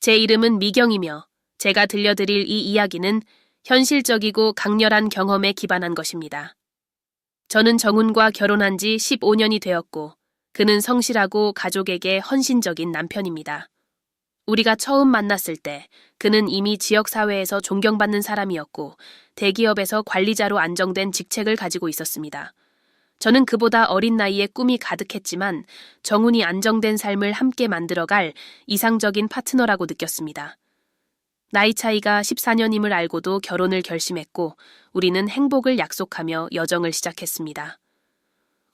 제 이름은 미경이며 제가 들려드릴 이 이야기는 현실적이고 강렬한 경험에 기반한 것입니다. 저는 정훈과 결혼한 지 15년이 되었고 그는 성실하고 가족에게 헌신적인 남편입니다. 우리가 처음 만났을 때 그는 이미 지역사회에서 존경받는 사람이었고 대기업에서 관리자로 안정된 직책을 가지고 있었습니다. 저는 그보다 어린 나이에 꿈이 가득했지만 정훈이 안정된 삶을 함께 만들어갈 이상적인 파트너라고 느꼈습니다. 나이 차이가 14년임을 알고도 결혼을 결심했고 우리는 행복을 약속하며 여정을 시작했습니다.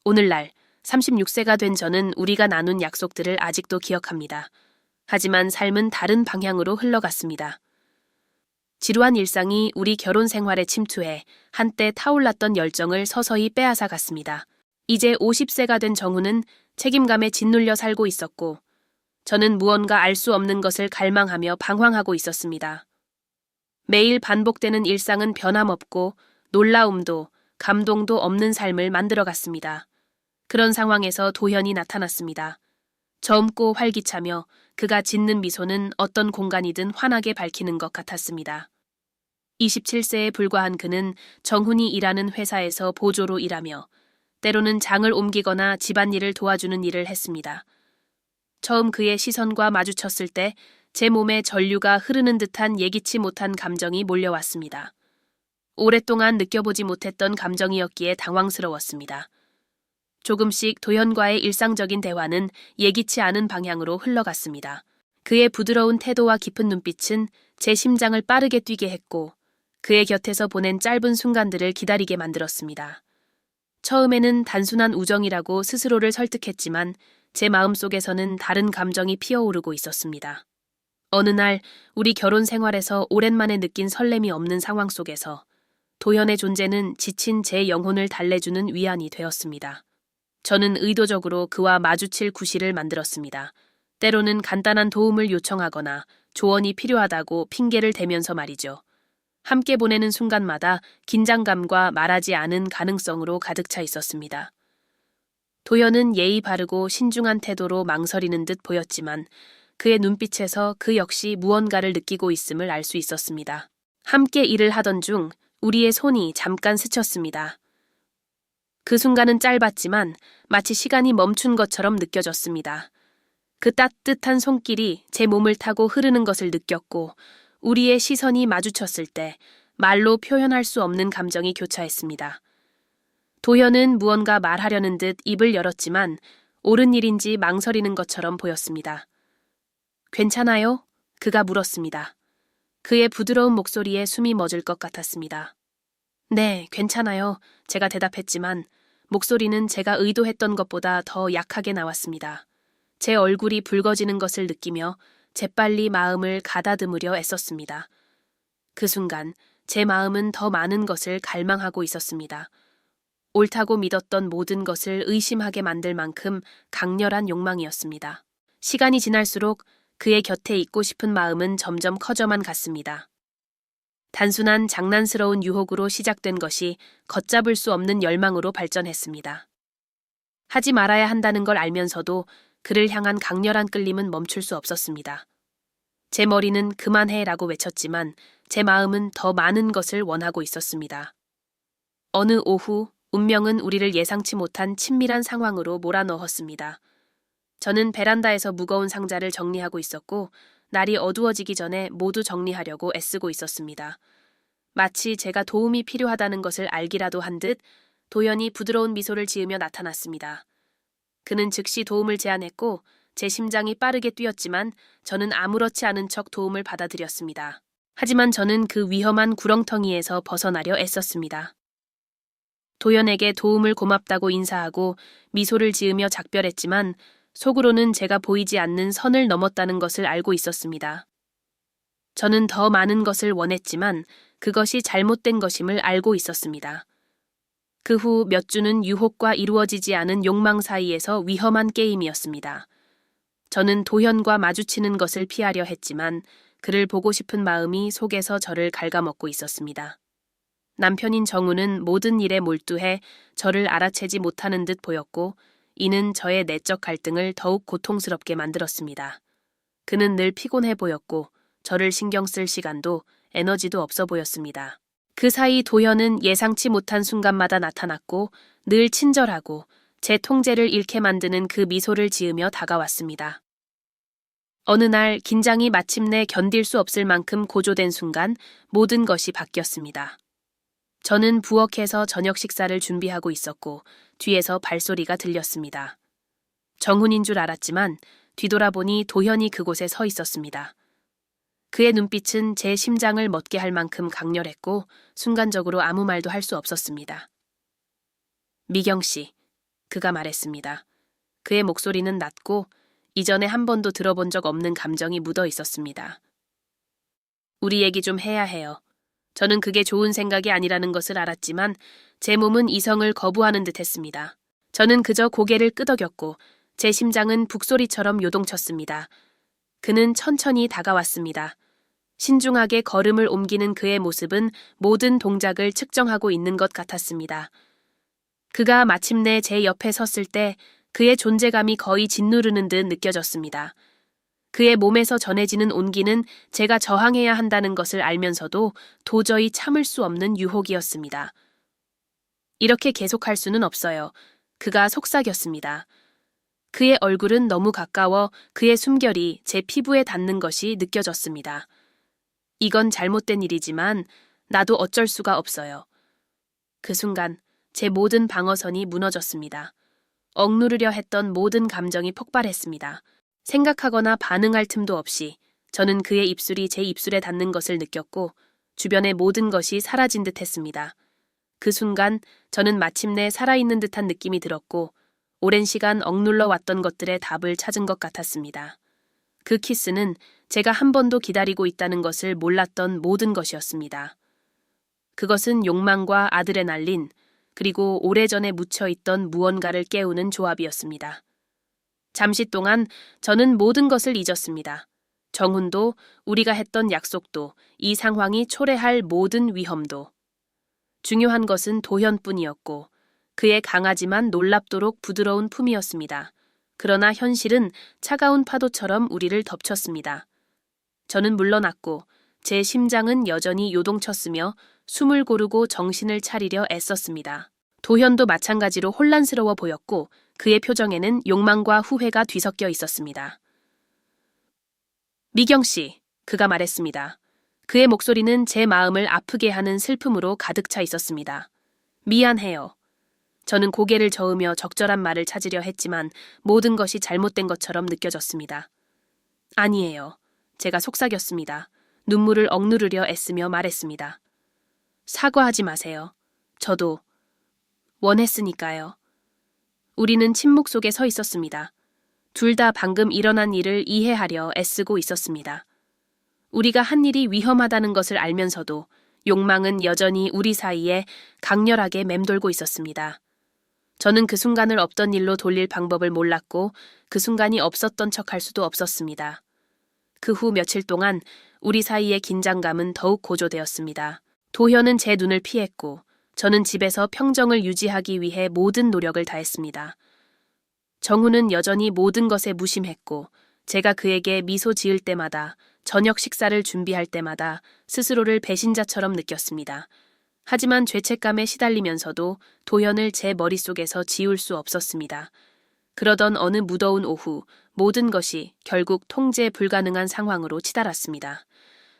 오늘날 36세가 된 저는 우리가 나눈 약속들을 아직도 기억합니다. 하지만 삶은 다른 방향으로 흘러갔습니다. 지루한 일상이 우리 결혼 생활에 침투해 한때 타올랐던 열정을 서서히 빼앗아 갔습니다. 이제 50세가 된 정훈은 책임감에 짓눌려 살고 있었고 저는 무언가 알 수 없는 것을 갈망하며 방황하고 있었습니다. 매일 반복되는 일상은 변함없고 놀라움도 감동도 없는 삶을 만들어갔습니다. 그런 상황에서 도현이 나타났습니다. 젊고 활기차며 그가 짓는 미소는 어떤 공간이든 환하게 밝히는 것 같았습니다. 27세에 불과한 그는 정훈이 일하는 회사에서 보조로 일하며 때로는 장을 옮기거나 집안일을 도와주는 일을 했습니다. 처음 그의 시선과 마주쳤을 때 제 몸에 전류가 흐르는 듯한 예기치 못한 감정이 몰려왔습니다. 오랫동안 느껴보지 못했던 감정이었기에 당황스러웠습니다. 조금씩 도현과의 일상적인 대화는 예기치 않은 방향으로 흘러갔습니다. 그의 부드러운 태도와 깊은 눈빛은 제 심장을 빠르게 뛰게 했고 그의 곁에서 보낸 짧은 순간들을 기다리게 만들었습니다. 처음에는 단순한 우정이라고 스스로를 설득했지만 제 마음속에서는 다른 감정이 피어오르고 있었습니다. 어느 날 우리 결혼 생활에서 오랜만에 느낀 설렘이 없는 상황 속에서 도현의 존재는 지친 제 영혼을 달래주는 위안이 되었습니다. 저는 의도적으로 그와 마주칠 구실을 만들었습니다. 때로는 간단한 도움을 요청하거나 조언이 필요하다고 핑계를 대면서 말이죠. 함께 보내는 순간마다 긴장감과 말하지 않은 가능성으로 가득 차 있었습니다. 도현은 예의 바르고 신중한 태도로 망설이는 듯 보였지만 그의 눈빛에서 그 역시 무언가를 느끼고 있음을 알 수 있었습니다. 함께 일을 하던 중 우리의 손이 잠깐 스쳤습니다. 그 순간은 짧았지만 마치 시간이 멈춘 것처럼 느껴졌습니다. 그 따뜻한 손길이 제 몸을 타고 흐르는 것을 느꼈고 우리의 시선이 마주쳤을 때 말로 표현할 수 없는 감정이 교차했습니다. 도현은 무언가 말하려는 듯 입을 열었지만 옳은 일인지 망설이는 것처럼 보였습니다. 괜찮아요? 그가 물었습니다. 그의 부드러운 목소리에 숨이 멎을 것 같았습니다. 네, 괜찮아요. 제가 대답했지만 목소리는 제가 의도했던 것보다 더 약하게 나왔습니다. 제 얼굴이 붉어지는 것을 느끼며 재빨리 마음을 가다듬으려 애썼습니다. 그 순간 제 마음은 더 많은 것을 갈망하고 있었습니다. 옳다고 믿었던 모든 것을 의심하게 만들 만큼 강렬한 욕망이었습니다. 시간이 지날수록 그의 곁에 있고 싶은 마음은 점점 커져만 갔습니다. 단순한 장난스러운 유혹으로 시작된 것이 걷잡을 수 없는 열망으로 발전했습니다. 하지 말아야 한다는 걸 알면서도 그를 향한 강렬한 끌림은 멈출 수 없었습니다. 제 머리는 그만해라고 외쳤지만 제 마음은 더 많은 것을 원하고 있었습니다. 어느 오후 운명은 우리를 예상치 못한 친밀한 상황으로 몰아넣었습니다. 저는 베란다에서 무거운 상자를 정리하고 있었고 날이 어두워지기 전에 모두 정리하려고 애쓰고 있었습니다. 마치 제가 도움이 필요하다는 것을 알기라도 한 듯 도현이 부드러운 미소를 지으며 나타났습니다. 그는 즉시 도움을 제안했고 제 심장이 빠르게 뛰었지만 저는 아무렇지 않은 척 도움을 받아들였습니다. 하지만 저는 그 위험한 구렁텅이에서 벗어나려 애썼습니다. 도현에게 도움을 고맙다고 인사하고 미소를 지으며 작별했지만 속으로는 제가 보이지 않는 선을 넘었다는 것을 알고 있었습니다. 저는 더 많은 것을 원했지만 그것이 잘못된 것임을 알고 있었습니다. 그 후 몇 주는 유혹과 이루어지지 않은 욕망 사이에서 위험한 게임이었습니다. 저는 도현과 마주치는 것을 피하려 했지만 그를 보고 싶은 마음이 속에서 저를 갉아먹고 있었습니다. 남편인 정우는 모든 일에 몰두해 저를 알아채지 못하는 듯 보였고 이는 저의 내적 갈등을 더욱 고통스럽게 만들었습니다. 그는 늘 피곤해 보였고 저를 신경 쓸 시간도 에너지도 없어 보였습니다. 그 사이 도현은 예상치 못한 순간마다 나타났고 늘 친절하고 제 통제를 잃게 만드는 그 미소를 지으며 다가왔습니다. 어느 날 긴장이 마침내 견딜 수 없을 만큼 고조된 순간 모든 것이 바뀌었습니다. 저는 부엌에서 저녁 식사를 준비하고 있었고 뒤에서 발소리가 들렸습니다. 정훈인 줄 알았지만 뒤돌아보니 도현이 그곳에 서 있었습니다. 그의 눈빛은 제 심장을 멎게 할 만큼 강렬했고 순간적으로 아무 말도 할 수 없었습니다. 미경 씨, 그가 말했습니다. 그의 목소리는 낮고 이전에 한 번도 들어본 적 없는 감정이 묻어 있었습니다. 우리 얘기 좀 해야 해요. 저는 그게 좋은 생각이 아니라는 것을 알았지만 제 몸은 이성을 거부하는 듯 했습니다. 저는 그저 고개를 끄덕였고 제 심장은 북소리처럼 요동쳤습니다. 그는 천천히 다가왔습니다. 신중하게 걸음을 옮기는 그의 모습은 모든 동작을 측정하고 있는 것 같았습니다. 그가 마침내 제 옆에 섰을 때 그의 존재감이 거의 짓누르는 듯 느껴졌습니다. 그의 몸에서 전해지는 온기는 제가 저항해야 한다는 것을 알면서도 도저히 참을 수 없는 유혹이었습니다. 이렇게 계속할 수는 없어요. 그가 속삭였습니다. 그의 얼굴은 너무 가까워 그의 숨결이 제 피부에 닿는 것이 느껴졌습니다. 이건 잘못된 일이지만 나도 어쩔 수가 없어요. 그 순간 제 모든 방어선이 무너졌습니다. 억누르려 했던 모든 감정이 폭발했습니다. 생각하거나 반응할 틈도 없이 저는 그의 입술이 제 입술에 닿는 것을 느꼈고 주변의 모든 것이 사라진 듯 했습니다. 그 순간 저는 마침내 살아있는 듯한 느낌이 들었고 오랜 시간 억눌러 왔던 것들의 답을 찾은 것 같았습니다. 그 키스는 제가 한 번도 기다리고 있다는 것을 몰랐던 모든 것이었습니다. 그것은 욕망과 아드레날린, 그리고 오래전에 묻혀있던 무언가를 깨우는 조합이었습니다. 잠시 동안 저는 모든 것을 잊었습니다. 정훈도, 우리가 했던 약속도, 이 상황이 초래할 모든 위험도. 중요한 것은 도현뿐이었고 그의 강하지만 놀랍도록 부드러운 품이었습니다. 그러나 현실은 차가운 파도처럼 우리를 덮쳤습니다. 저는 물러났고 제 심장은 여전히 요동쳤으며 숨을 고르고 정신을 차리려 애썼습니다. 도현도 마찬가지로 혼란스러워 보였고 그의 표정에는 욕망과 후회가 뒤섞여 있었습니다. 미경 씨, 그가 말했습니다. 그의 목소리는 제 마음을 아프게 하는 슬픔으로 가득 차 있었습니다. 미안해요. 저는 고개를 저으며 적절한 말을 찾으려 했지만 모든 것이 잘못된 것처럼 느껴졌습니다. 아니에요. 제가 속삭였습니다. 눈물을 억누르려 애쓰며 말했습니다. 사과하지 마세요. 저도 원했으니까요. 우리는 침묵 속에 서 있었습니다. 둘 다 방금 일어난 일을 이해하려 애쓰고 있었습니다. 우리가 한 일이 위험하다는 것을 알면서도 욕망은 여전히 우리 사이에 강렬하게 맴돌고 있었습니다. 저는 그 순간을 없던 일로 돌릴 방법을 몰랐고 그 순간이 없었던 척할 수도 없었습니다. 그 후 며칠 동안 우리 사이의 긴장감은 더욱 고조되었습니다. 도현은 제 눈을 피했고 저는 집에서 평정을 유지하기 위해 모든 노력을 다했습니다. 정훈은 여전히 모든 것에 무심했고 제가 그에게 미소 지을 때마다 저녁 식사를 준비할 때마다 스스로를 배신자처럼 느꼈습니다. 하지만 죄책감에 시달리면서도 도현을 제 머릿속에서 지울 수 없었습니다. 그러던 어느 무더운 오후 모든 것이 결국 통제 불가능한 상황으로 치달았습니다.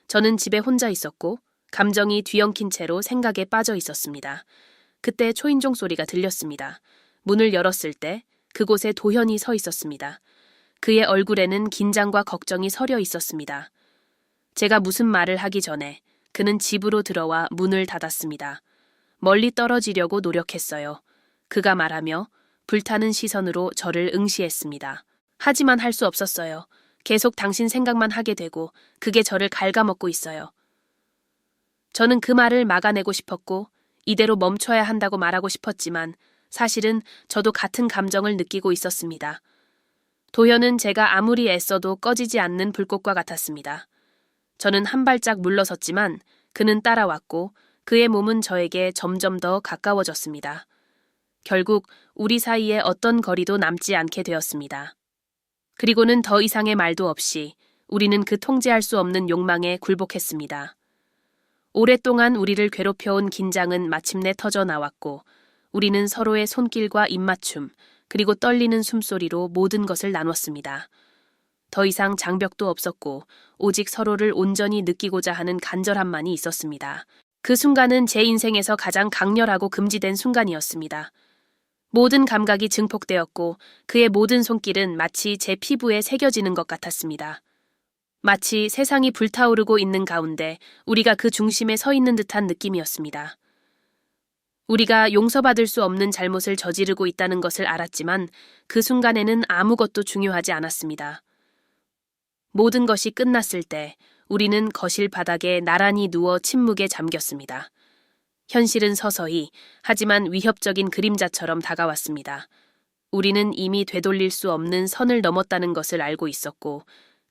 저는 집에 혼자 있었고 감정이 뒤엉킨 채로 생각에 빠져 있었습니다. 그때 초인종 소리가 들렸습니다. 문을 열었을 때 그곳에 도현이 서 있었습니다. 그의 얼굴에는 긴장과 걱정이 서려 있었습니다. 제가 무슨 말을 하기 전에 그는 집으로 들어와 문을 닫았습니다. 멀리 떨어지려고 노력했어요. 그가 말하며 불타는 시선으로 저를 응시했습니다. 하지만 할 수 없었어요. 계속 당신 생각만 하게 되고 그게 저를 갉아먹고 있어요. 저는 그 말을 막아내고 싶었고 이대로 멈춰야 한다고 말하고 싶었지만 사실은 저도 같은 감정을 느끼고 있었습니다. 도현은 제가 아무리 애써도 꺼지지 않는 불꽃과 같았습니다. 저는 한 발짝 물러섰지만 그는 따라왔고 그의 몸은 저에게 점점 더 가까워졌습니다. 결국 우리 사이에 어떤 거리도 남지 않게 되었습니다. 그리고는 더 이상의 말도 없이 우리는 그 통제할 수 없는 욕망에 굴복했습니다. 오랫동안 우리를 괴롭혀온 긴장은 마침내 터져 나왔고 우리는 서로의 손길과 입맞춤 그리고 떨리는 숨소리로 모든 것을 나눴습니다. 더 이상 장벽도 없었고 오직 서로를 온전히 느끼고자 하는 간절함만이 있었습니다. 그 순간은 제 인생에서 가장 강렬하고 금지된 순간이었습니다. 모든 감각이 증폭되었고 그의 모든 손길은 마치 제 피부에 새겨지는 것 같았습니다. 마치 세상이 불타오르고 있는 가운데 우리가 그 중심에 서 있는 듯한 느낌이었습니다. 우리가 용서받을 수 없는 잘못을 저지르고 있다는 것을 알았지만 그 순간에는 아무것도 중요하지 않았습니다. 모든 것이 끝났을 때 우리는 거실 바닥에 나란히 누워 침묵에 잠겼습니다. 현실은 서서히 하지만 위협적인 그림자처럼 다가왔습니다. 우리는 이미 되돌릴 수 없는 선을 넘었다는 것을 알고 있었고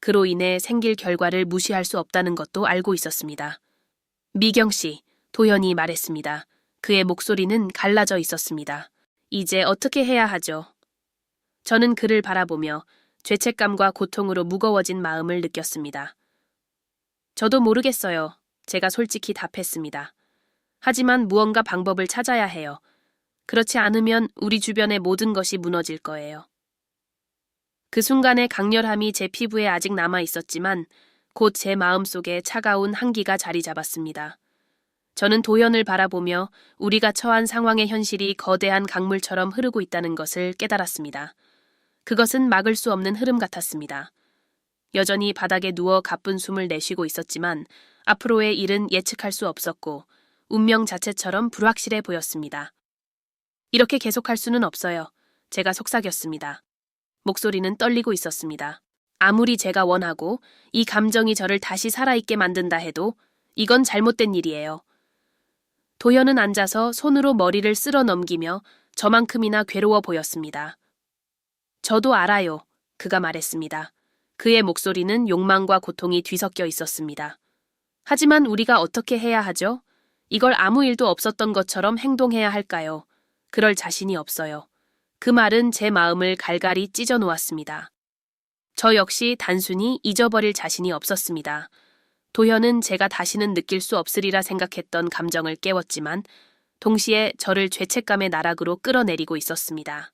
그로 인해 생길 결과를 무시할 수 없다는 것도 알고 있었습니다. 미경 씨, 도현이 말했습니다. 그의 목소리는 갈라져 있었습니다. 이제 어떻게 해야 하죠? 저는 그를 바라보며 죄책감과 고통으로 무거워진 마음을 느꼈습니다. 저도 모르겠어요. 제가 솔직히 답했습니다. 하지만 무언가 방법을 찾아야 해요. 그렇지 않으면 우리 주변의 모든 것이 무너질 거예요. 그 순간의 강렬함이 제 피부에 아직 남아 있었지만 곧 제 마음속에 차가운 한기가 자리 잡았습니다. 저는 도현을 바라보며 우리가 처한 상황의 현실이 거대한 강물처럼 흐르고 있다는 것을 깨달았습니다. 그것은 막을 수 없는 흐름 같았습니다. 여전히 바닥에 누워 가쁜 숨을 내쉬고 있었지만 앞으로의 일은 예측할 수 없었고 운명 자체처럼 불확실해 보였습니다. 이렇게 계속할 수는 없어요. 제가 속삭였습니다. 목소리는 떨리고 있었습니다. 아무리 제가 원하고 이 감정이 저를 다시 살아있게 만든다 해도 이건 잘못된 일이에요. 도현은 앉아서 손으로 머리를 쓸어 넘기며 저만큼이나 괴로워 보였습니다. 저도 알아요. 그가 말했습니다. 그의 목소리는 욕망과 고통이 뒤섞여 있었습니다. 하지만 우리가 어떻게 해야 하죠? 이걸 아무 일도 없었던 것처럼 행동해야 할까요? 그럴 자신이 없어요. 그 말은 제 마음을 갈갈이 찢어 놓았습니다. 저 역시 단순히 잊어버릴 자신이 없었습니다. 도현은 제가 다시는 느낄 수 없으리라 생각했던 감정을 깨웠지만 동시에 저를 죄책감의 나락으로 끌어내리고 있었습니다.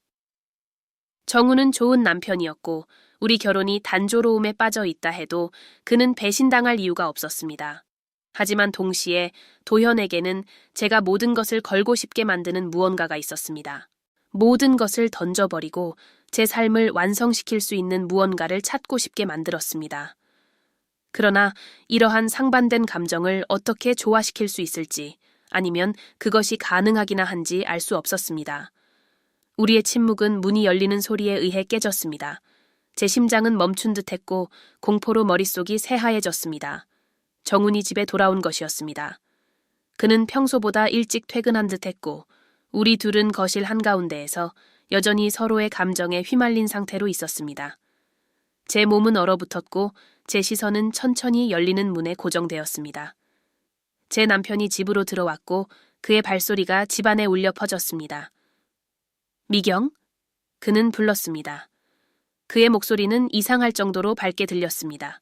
정우는 좋은 남편이었고 우리 결혼이 단조로움에 빠져 있다 해도 그는 배신당할 이유가 없었습니다. 하지만 동시에 도현에게는 제가 모든 것을 걸고 싶게 만드는 무언가가 있었습니다. 모든 것을 던져버리고 제 삶을 완성시킬 수 있는 무언가를 찾고 싶게 만들었습니다. 그러나 이러한 상반된 감정을 어떻게 조화시킬 수 있을지 아니면 그것이 가능하기나 한지 알 수 없었습니다. 우리의 침묵은 문이 열리는 소리에 의해 깨졌습니다. 제 심장은 멈춘 듯했고 공포로 머릿속이 새하얘졌습니다. 정훈이 집에 돌아온 것이었습니다. 그는 평소보다 일찍 퇴근한 듯했고 우리 둘은 거실 한가운데에서 여전히 서로의 감정에 휘말린 상태로 있었습니다. 제 몸은 얼어붙었고 제 시선은 천천히 열리는 문에 고정되었습니다. 제 남편이 집으로 들어왔고 그의 발소리가 집안에 울려 퍼졌습니다. 미경? 그는 불렀습니다. 그의 목소리는 이상할 정도로 밝게 들렸습니다.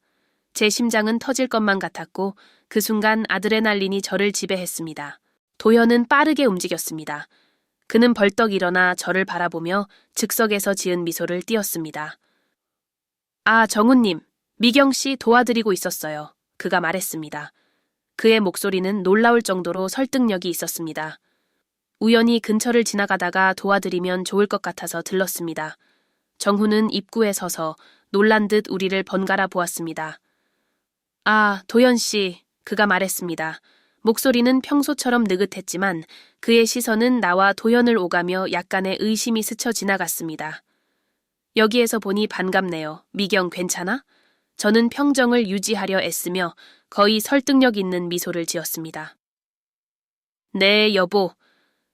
제 심장은 터질 것만 같았고 그 순간 아드레날린이 저를 지배했습니다. 도현은 빠르게 움직였습니다. 그는 벌떡 일어나 저를 바라보며 즉석에서 지은 미소를 띄었습니다. 아, 정훈님, 미경 씨 도와드리고 있었어요. 그가 말했습니다. 그의 목소리는 놀라울 정도로 설득력이 있었습니다. 우연히 근처를 지나가다가 도와드리면 좋을 것 같아서 들렀습니다. 정훈은 입구에 서서 놀란 듯 우리를 번갈아 보았습니다. 아, 도현 씨, 그가 말했습니다. 목소리는 평소처럼 느긋했지만 그의 시선은 나와 도현을 오가며 약간의 의심이 스쳐 지나갔습니다. 여기에서 보니 반갑네요. 미경 괜찮아? 저는 평정을 유지하려 애쓰며 거의 설득력 있는 미소를 지었습니다. 네, 여보.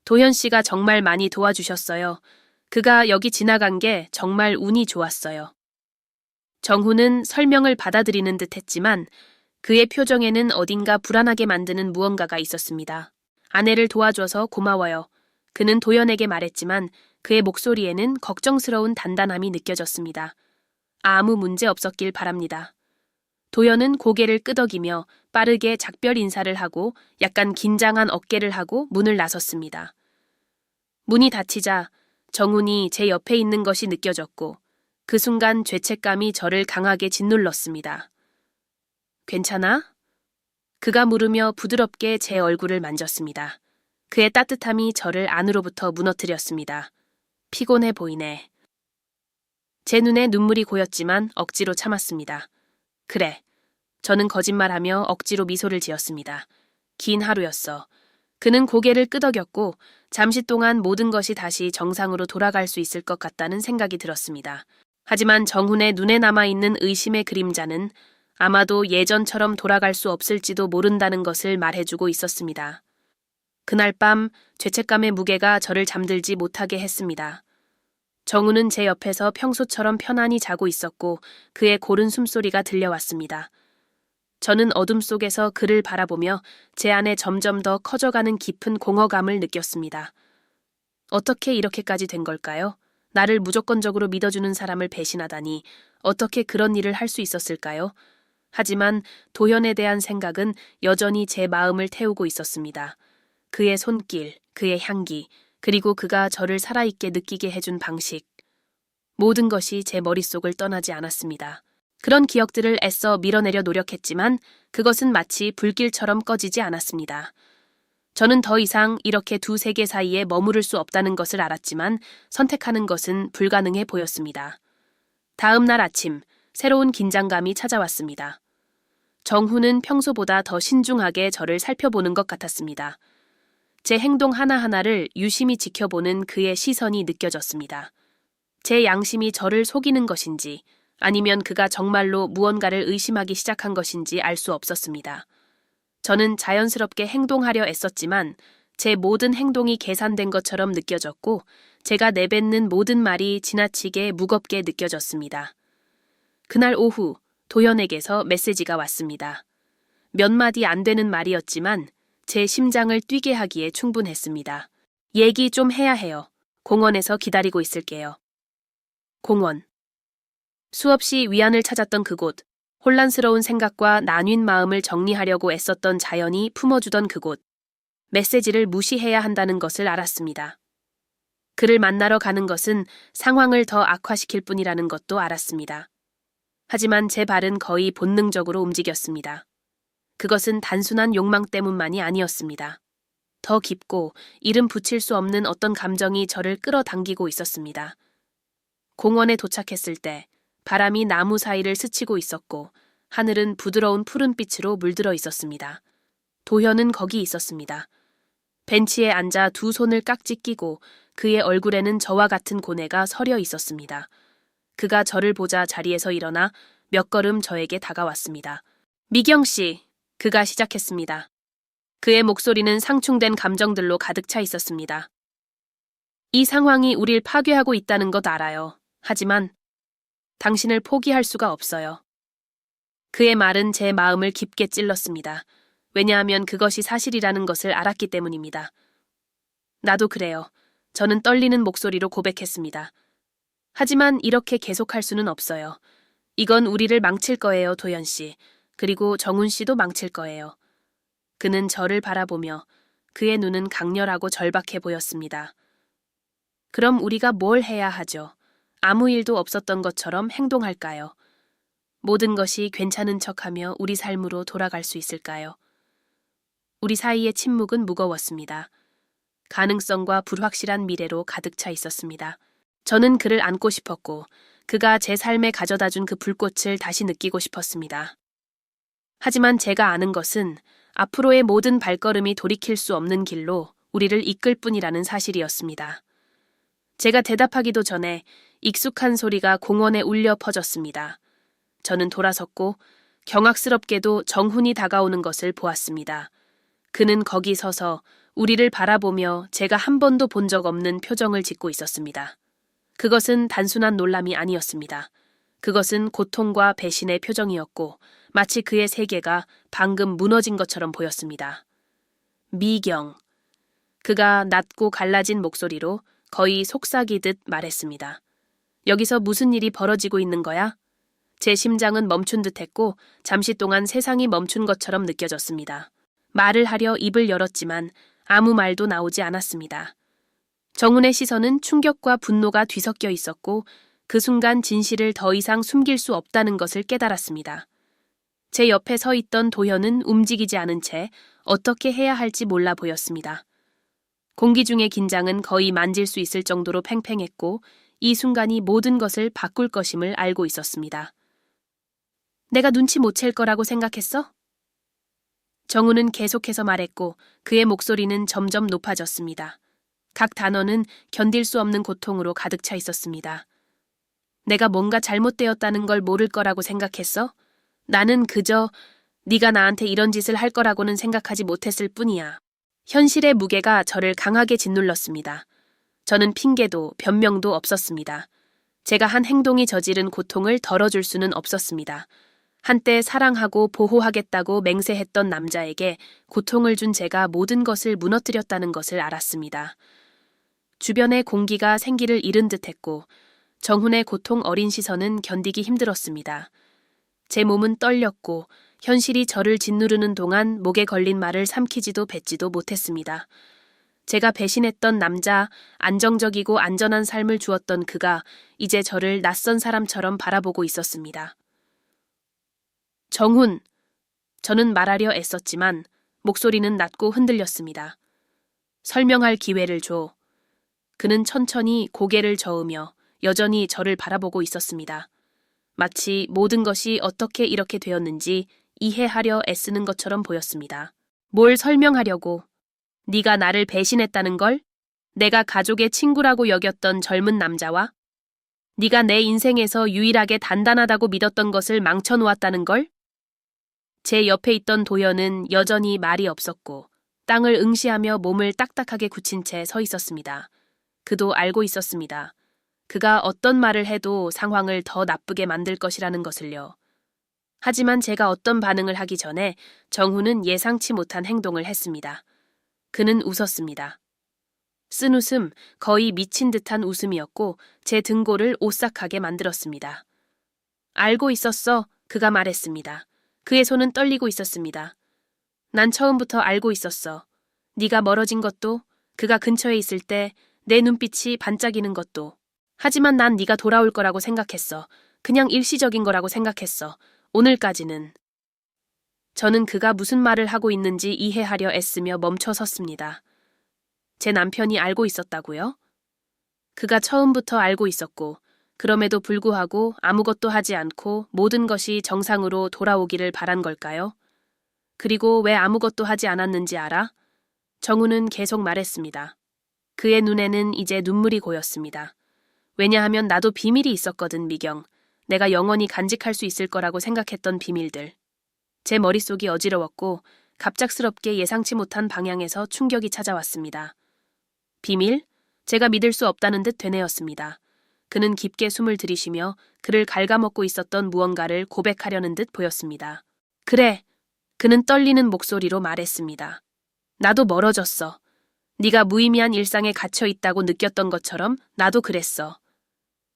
도현 씨가 정말 많이 도와주셨어요. 그가 여기 지나간 게 정말 운이 좋았어요. 정훈은 설명을 받아들이는 듯 했지만 그의 표정에는 어딘가 불안하게 만드는 무언가가 있었습니다. 아내를 도와줘서 고마워요. 그는 도현에게 말했지만 그의 목소리에는 걱정스러운 단단함이 느껴졌습니다. 아무 문제 없었길 바랍니다. 도연은 고개를 끄덕이며 빠르게 작별 인사를 하고 약간 긴장한 어깨를 하고 문을 나섰습니다. 문이 닫히자 정훈이 제 옆에 있는 것이 느껴졌고 그 순간 죄책감이 저를 강하게 짓눌렀습니다. 괜찮아? 그가 물으며 부드럽게 제 얼굴을 만졌습니다. 그의 따뜻함이 저를 안으로부터 무너뜨렸습니다. 피곤해 보이네. 제 눈에 눈물이 고였지만 억지로 참았습니다. 그래. 저는 거짓말하며 억지로 미소를 지었습니다. 긴 하루였어. 그는 고개를 끄덕였고 잠시 동안 모든 것이 다시 정상으로 돌아갈 수 있을 것 같다는 생각이 들었습니다. 하지만 정훈의 눈에 남아있는 의심의 그림자는 아마도 예전처럼 돌아갈 수 없을지도 모른다는 것을 말해주고 있었습니다. 그날 밤 죄책감의 무게가 저를 잠들지 못하게 했습니다. 정훈은 제 옆에서 평소처럼 편안히 자고 있었고 그의 고른 숨소리가 들려왔습니다. 저는 어둠 속에서 그를 바라보며 제 안에 점점 더 커져가는 깊은 공허감을 느꼈습니다. 어떻게 이렇게까지 된 걸까요? 나를 무조건적으로 믿어주는 사람을 배신하다니 어떻게 그런 일을 할 수 있었을까요? 하지만 도현에 대한 생각은 여전히 제 마음을 태우고 있었습니다. 그의 손길, 그의 향기, 그리고 그가 저를 살아있게 느끼게 해준 방식. 모든 것이 제 머릿속을 떠나지 않았습니다. 그런 기억들을 애써 밀어내려 노력했지만 그것은 마치 불길처럼 꺼지지 않았습니다. 저는 더 이상 이렇게 두 세계 사이에 머무를 수 없다는 것을 알았지만 선택하는 것은 불가능해 보였습니다. 다음 날 아침, 새로운 긴장감이 찾아왔습니다. 정훈은 평소보다 더 신중하게 저를 살펴보는 것 같았습니다. 제 행동 하나하나를 유심히 지켜보는 그의 시선이 느껴졌습니다. 제 양심이 저를 속이는 것인지 아니면 그가 정말로 무언가를 의심하기 시작한 것인지 알 수 없었습니다. 저는 자연스럽게 행동하려 애썼지만 제 모든 행동이 계산된 것처럼 느껴졌고 제가 내뱉는 모든 말이 지나치게 무겁게 느껴졌습니다. 그날 오후 도현에게서 메시지가 왔습니다. 몇 마디 안 되는 말이었지만 제 심장을 뛰게 하기에 충분했습니다. 얘기 좀 해야 해요. 공원에서 기다리고 있을게요. 공원. 수없이 위안을 찾았던 그곳, 혼란스러운 생각과 나뉜 마음을 정리하려고 애썼던 자연이 품어주던 그곳, 메시지를 무시해야 한다는 것을 알았습니다. 그를 만나러 가는 것은 상황을 더 악화시킬 뿐이라는 것도 알았습니다. 하지만 제 발은 거의 본능적으로 움직였습니다. 그것은 단순한 욕망 때문만이 아니었습니다. 더 깊고 이름 붙일 수 없는 어떤 감정이 저를 끌어당기고 있었습니다. 공원에 도착했을 때 바람이 나무 사이를 스치고 있었고 하늘은 부드러운 푸른빛으로 물들어 있었습니다. 도현은 거기 있었습니다. 벤치에 앉아 두 손을 깍지 끼고 그의 얼굴에는 저와 같은 고뇌가 서려 있었습니다. 그가 저를 보자 자리에서 일어나 몇 걸음 저에게 다가왔습니다. 미경 씨, 그가 시작했습니다. 그의 목소리는 상충된 감정들로 가득 차 있었습니다. 이 상황이 우릴 파괴하고 있다는 것 알아요. 하지만 당신을 포기할 수가 없어요. 그의 말은 제 마음을 깊게 찔렀습니다. 왜냐하면 그것이 사실이라는 것을 알았기 때문입니다. 나도 그래요. 저는 떨리는 목소리로 고백했습니다. 하지만 이렇게 계속할 수는 없어요. 이건 우리를 망칠 거예요, 도연 씨. 그리고 정훈 씨도 망칠 거예요. 그는 저를 바라보며 그의 눈은 강렬하고 절박해 보였습니다. 그럼 우리가 뭘 해야 하죠? 아무 일도 없었던 것처럼 행동할까요? 모든 것이 괜찮은 척하며 우리 삶으로 돌아갈 수 있을까요? 우리 사이의 침묵은 무거웠습니다. 가능성과 불확실한 미래로 가득 차 있었습니다. 저는 그를 안고 싶었고 그가 제 삶에 가져다준 그 불꽃을 다시 느끼고 싶었습니다. 하지만 제가 아는 것은 앞으로의 모든 발걸음이 돌이킬 수 없는 길로 우리를 이끌 뿐이라는 사실이었습니다. 제가 대답하기도 전에 익숙한 소리가 공원에 울려 퍼졌습니다. 저는 돌아섰고 경악스럽게도 정훈이 다가오는 것을 보았습니다. 그는 거기 서서 우리를 바라보며 제가 한 번도 본 적 없는 표정을 짓고 있었습니다. 그것은 단순한 놀람이 아니었습니다. 그것은 고통과 배신의 표정이었고 마치 그의 세계가 방금 무너진 것처럼 보였습니다. 미경. 그가 낮고 갈라진 목소리로 거의 속삭이듯 말했습니다. 여기서 무슨 일이 벌어지고 있는 거야? 제 심장은 멈춘 듯했고 잠시 동안 세상이 멈춘 것처럼 느껴졌습니다. 말을 하려 입을 열었지만 아무 말도 나오지 않았습니다. 정훈의 시선은 충격과 분노가 뒤섞여 있었고 그 순간 진실을 더 이상 숨길 수 없다는 것을 깨달았습니다. 제 옆에 서 있던 도현은 움직이지 않은 채 어떻게 해야 할지 몰라 보였습니다. 공기 중의 긴장은 거의 만질 수 있을 정도로 팽팽했고 이 순간이 모든 것을 바꿀 것임을 알고 있었습니다. 내가 눈치 못 챌 거라고 생각했어? 정우는 계속해서 말했고 그의 목소리는 점점 높아졌습니다. 각 단어는 견딜 수 없는 고통으로 가득 차 있었습니다. 내가 뭔가 잘못되었다는 걸 모를 거라고 생각했어? 나는 그저 네가 나한테 이런 짓을 할 거라고는 생각하지 못했을 뿐이야. 현실의 무게가 저를 강하게 짓눌렀습니다. 저는 핑계도 변명도 없었습니다. 제가 한 행동이 저지른 고통을 덜어줄 수는 없었습니다. 한때 사랑하고 보호하겠다고 맹세했던 남자에게 고통을 준 제가 모든 것을 무너뜨렸다는 것을 알았습니다. 주변의 공기가 생기를 잃은 듯했고 정훈의 고통 어린 시선은 견디기 힘들었습니다. 제 몸은 떨렸고 현실이 저를 짓누르는 동안 목에 걸린 말을 삼키지도 뱉지도 못했습니다. 제가 배신했던 남자, 안정적이고 안전한 삶을 주었던 그가 이제 저를 낯선 사람처럼 바라보고 있었습니다. 정훈! 저는 말하려 애썼지만 목소리는 낮고 흔들렸습니다. 설명할 기회를 줘. 그는 천천히 고개를 저으며 여전히 저를 바라보고 있었습니다. 마치 모든 것이 어떻게 이렇게 되었는지 이해하려 애쓰는 것처럼 보였습니다. 뭘 설명하려고? 네가 나를 배신했다는 걸? 내가 가족의 친구라고 여겼던 젊은 남자와? 네가 내 인생에서 유일하게 단단하다고 믿었던 것을 망쳐놓았다는 걸? 제 옆에 있던 도연은 여전히 말이 없었고 땅을 응시하며 몸을 딱딱하게 굳힌 채 서 있었습니다. 그도 알고 있었습니다. 그가 어떤 말을 해도 상황을 더 나쁘게 만들 것이라는 것을요. 하지만 제가 어떤 반응을 하기 전에 정훈은 예상치 못한 행동을 했습니다. 그는 웃었습니다. 쓴 웃음, 거의 미친 듯한 웃음이었고 제 등골을 오싹하게 만들었습니다. 알고 있었어, 그가 말했습니다. 그의 손은 떨리고 있었습니다. 난 처음부터 알고 있었어. 네가 멀어진 것도, 그가 근처에 있을 때 내 눈빛이 반짝이는 것도. 하지만 난 네가 돌아올 거라고 생각했어. 그냥 일시적인 거라고 생각했어. 오늘까지는. 저는 그가 무슨 말을 하고 있는지 이해하려 애쓰며 멈춰 섰습니다. 제 남편이 알고 있었다고요? 그가 처음부터 알고 있었고 그럼에도 불구하고 아무것도 하지 않고 모든 것이 정상으로 돌아오기를 바란 걸까요? 그리고 왜 아무것도 하지 않았는지 알아? 정우는 계속 말했습니다. 그의 눈에는 이제 눈물이 고였습니다. 왜냐하면 나도 비밀이 있었거든, 미경. 내가 영원히 간직할 수 있을 거라고 생각했던 비밀들. 제 머릿속이 어지러웠고 갑작스럽게 예상치 못한 방향에서 충격이 찾아왔습니다. 비밀? 제가 믿을 수 없다는 듯 되뇌었습니다. 그는 깊게 숨을 들이쉬며 그를 갉아먹고 있었던 무언가를 고백하려는 듯 보였습니다. 그래, 그는 떨리는 목소리로 말했습니다. 나도 멀어졌어. 네가 무의미한 일상에 갇혀 있다고 느꼈던 것처럼 나도 그랬어.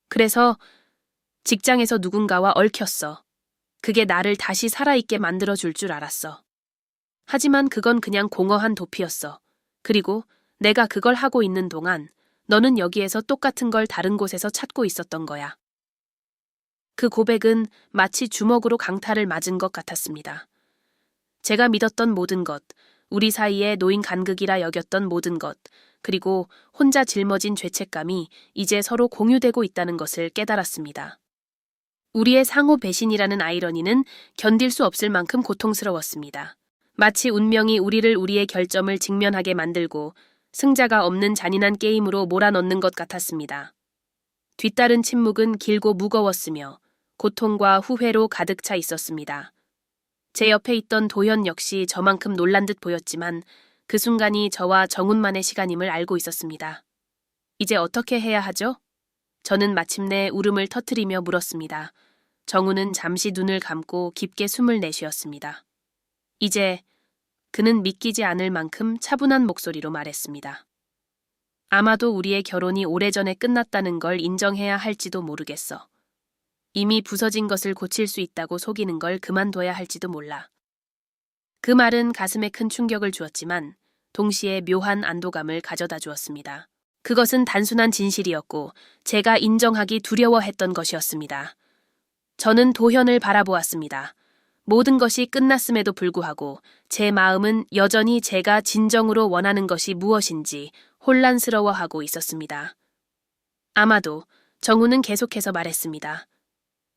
그래서 직장에서 누군가와 얽혔어. 그게 나를 다시 살아있게 만들어줄 줄 알았어. 하지만 그건 그냥 공허한 도피였어. 그리고 내가 그걸 하고 있는 동안 너는 여기에서 똑같은 걸 다른 곳에서 찾고 있었던 거야. 그 고백은 마치 주먹으로 강타를 맞은 것 같았습니다. 제가 믿었던 모든 것, 우리 사이에 놓인 간극이라 여겼던 모든 것, 그리고 혼자 짊어진 죄책감이 이제 서로 공유되고 있다는 것을 깨달았습니다. 우리의 상호 배신이라는 아이러니는 견딜 수 없을 만큼 고통스러웠습니다. 마치 운명이 우리를 우리의 결점을 직면하게 만들고 승자가 없는 잔인한 게임으로 몰아넣는 것 같았습니다. 뒤따른 침묵은 길고 무거웠으며 고통과 후회로 가득 차 있었습니다. 제 옆에 있던 도현 역시 저만큼 놀란 듯 보였지만 그 순간이 저와 정훈만의 시간임을 알고 있었습니다. 이제 어떻게 해야 하죠? 저는 마침내 울음을 터뜨리며 물었습니다. 정훈은 잠시 눈을 감고 깊게 숨을 내쉬었습니다. 이제 그는 믿기지 않을 만큼 차분한 목소리로 말했습니다. 아마도 우리의 결혼이 오래전에 끝났다는 걸 인정해야 할지도 모르겠어. 이미 부서진 것을 고칠 수 있다고 속이는 걸 그만둬야 할지도 몰라. 그 말은 가슴에 큰 충격을 주었지만 동시에 묘한 안도감을 가져다 주었습니다. 그것은 단순한 진실이었고 제가 인정하기 두려워했던 것이었습니다. 저는 도현을 바라보았습니다. 모든 것이 끝났음에도 불구하고 제 마음은 여전히 제가 진정으로 원하는 것이 무엇인지 혼란스러워하고 있었습니다. 아마도 정우는 계속해서 말했습니다.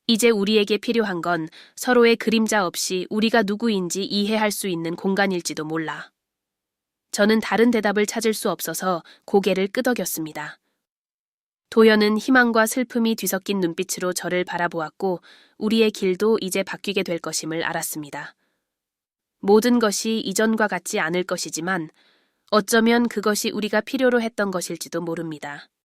이제 우리에게 필요한 건 서로의 그림자 없이 우리가 누구인지 이해할 수 있는 공간일지도 몰라. 저는 다른 대답을 찾을 수 없어서 고개를 끄덕였습니다. 도연은 희망과 슬픔이 뒤섞인 눈빛으로 저를 바라보았고 우리의 길도 이제 바뀌게 될 것임을 알았습니다. 모든 것이 이전과 같지 않을 것이지만 어쩌면 그것이 우리가 필요로 했던 것일지도 모릅니다.